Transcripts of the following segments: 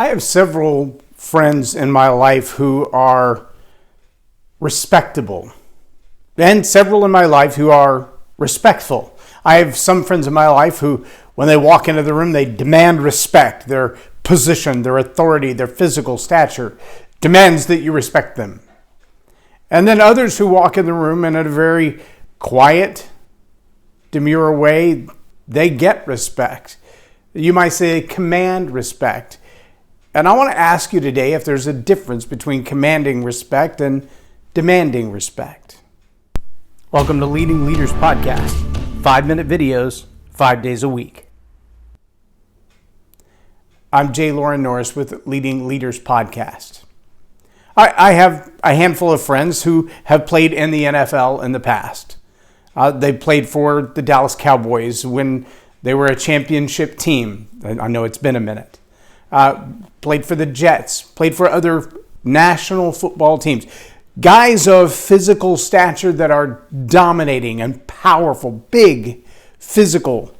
I have several friends in my life who are respectable, and several in my life who are respectful. I have some friends in my life who, when they walk into the room, they demand respect. Their position, their authority, their physical stature demands that you respect them. And then others who walk in the room in a very quiet, demure way, they get respect. You might say command respect. And I want to ask you today if there's a difference between commanding respect and demanding respect. Welcome to Leading Leaders Podcast, 5-minute videos, 5 days a week. I'm Loren Norris with Leading Leaders Podcast. I have a handful of friends who have played in the NFL in the past. They played for the Dallas Cowboys when they were a championship team. I know it's been a minute. Played for the Jets, played for other national football teams. Guys of physical stature that are dominating and powerful, big physical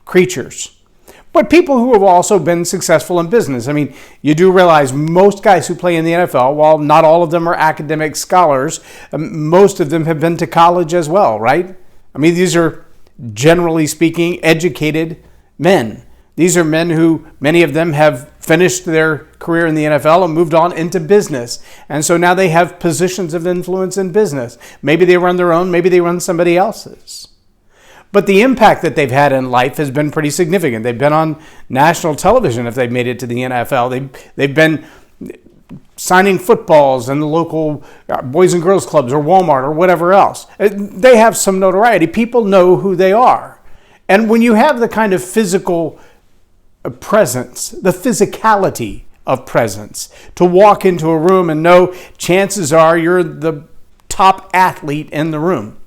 creatures. But people who have also been successful in business. I mean, you do realize most guys who play in the NFL, while not all of them are academic scholars, most of them have been to college as well, right? I mean, these are, generally speaking, educated men. These are men who, many of them have finished their career in the NFL and moved on into business. And so now they have positions of influence in business. Maybe they run their own, maybe they run somebody else's. But the impact that they've had in life has been pretty significant. They've been on national television if they've made it to the NFL. They've been signing footballs in the local Boys and Girls Clubs or Walmart or whatever else. They have some notoriety. People know who they are. And when you have the kind of physical presence, the physicality of presence, to walk into a room and know chances are you're the top athlete in the room.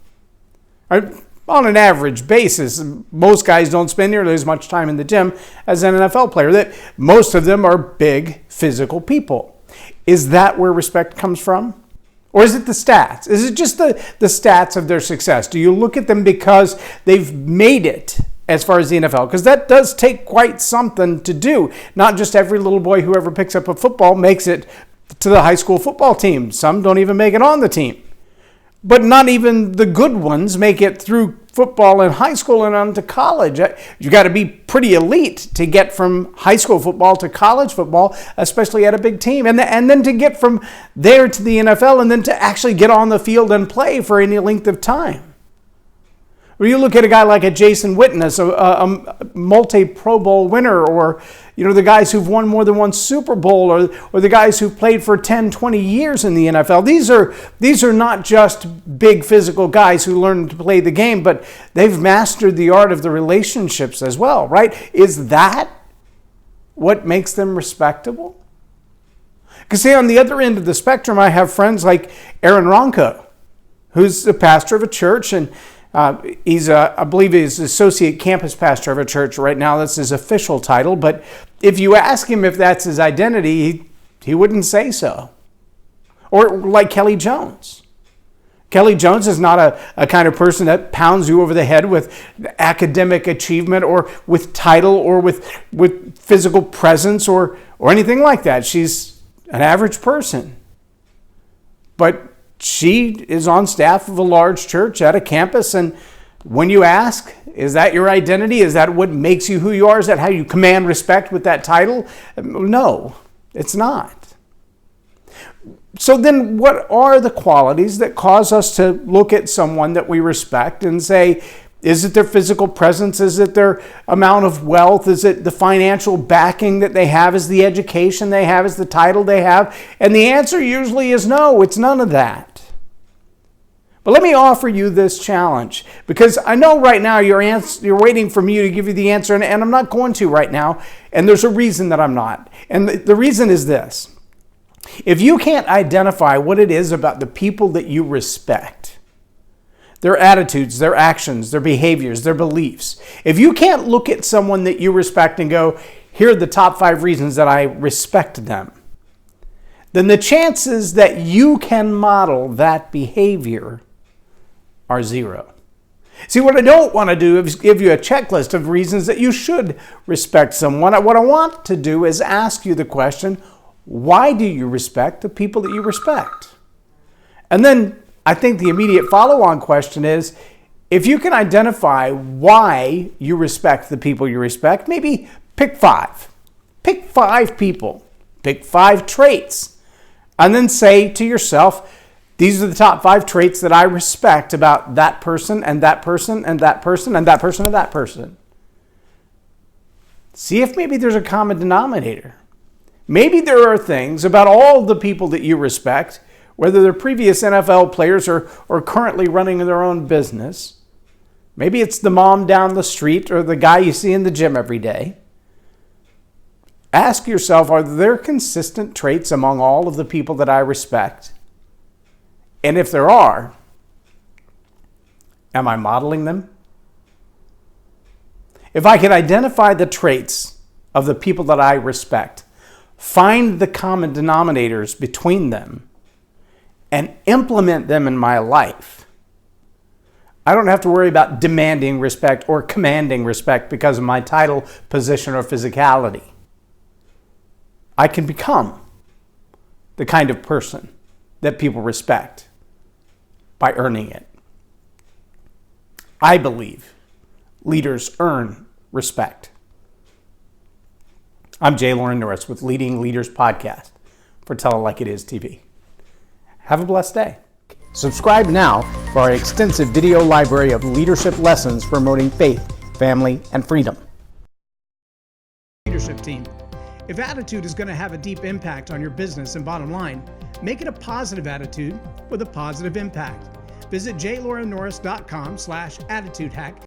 On an average basis, most guys don't spend nearly as much time in the gym as an NFL player. That most of them are big physical people. Is that where respect comes from? Or is it the stats? Is it just the stats of their success? Do you look at them because they've made it as far as the NFL? Because that does take quite something to do. Not just every little boy who ever picks up a football makes it to the high school football team. Some don't even make it on the team. But not even the good ones make it through football in high school and on to college. You've got to be pretty elite to get from high school football to college football, especially at a big team. And then to get from there to the NFL and then to actually get on the field and play for any length of time. Or you look at a guy like a Jason Witten, a multi-Pro Bowl winner, or the guys who've won more than one Super Bowl, or the guys who've played for 10, 20 years in the NFL. These are not just big physical guys who learn to play the game, but they've mastered the art of the relationships as well, right? Is that what makes them respectable? Because see, on the other end of the spectrum, I have friends like Aaron Ronco, who's the pastor of a church, and I believe he's associate campus pastor of a church right now. That's his official title. But if you ask him if that's his identity, he wouldn't say so. Or like Kelly Jones. Kelly Jones is not a kind of person that pounds you over the head with academic achievement or with title or with physical presence or anything like that. She's an average person. But she is on staff of a large church at a campus, and when you ask, is that your identity? Is that what makes you who you are? Is that how you command respect with that title? No, it's not. So then what are the qualities that cause us to look at someone that we respect and say, is it their physical presence? Is it their amount of wealth? Is it the financial backing that they have? Is the education they have? Is the title they have? And the answer usually is no, it's none of that. But let me offer you this challenge, because I know right now you're waiting for me to give you the answer, and I'm not going to right now, and there's a reason that I'm not. And the reason is this. If you can't identify what it is about the people that you respect, their attitudes, their actions, their behaviors, their beliefs, if you can't look at someone that you respect and go, here are the top 5 reasons that I respect them, then the chances that you can model that behavior are zero. See, what I don't want to do is give you a checklist of reasons that you should respect someone. What I want to do is ask you the question, why do you respect the people that you respect? And then I think the immediate follow-on question is, if you can identify why you respect the people you respect, maybe pick 5. Pick 5 people. Pick 5 traits. And then say to yourself, these are the top 5 traits that I respect about that person and that person and that person and that person and that person. See if maybe there's a common denominator. Maybe there are things about all the people that you respect, whether they're previous NFL players or currently running their own business. Maybe it's the mom down the street or the guy you see in the gym every day. Ask yourself, are there consistent traits among all of the people that I respect? And if there are, am I modeling them? If I can identify the traits of the people that I respect, find the common denominators between them, and implement them in my life, I don't have to worry about demanding respect or commanding respect because of my title, position, or physicality. I can become the kind of person that people respect by earning it. I believe leaders earn respect. I'm Loren Norris with Leading Leaders Podcast for Tell It Like It Is TV. Have a blessed day. Subscribe now for our extensive video library of leadership lessons promoting faith, family, and freedom. Leadership team. If attitude is going to have a deep impact on your business and bottom line, make it a positive attitude with a positive impact. Visit jlorennorris.com/attitude hack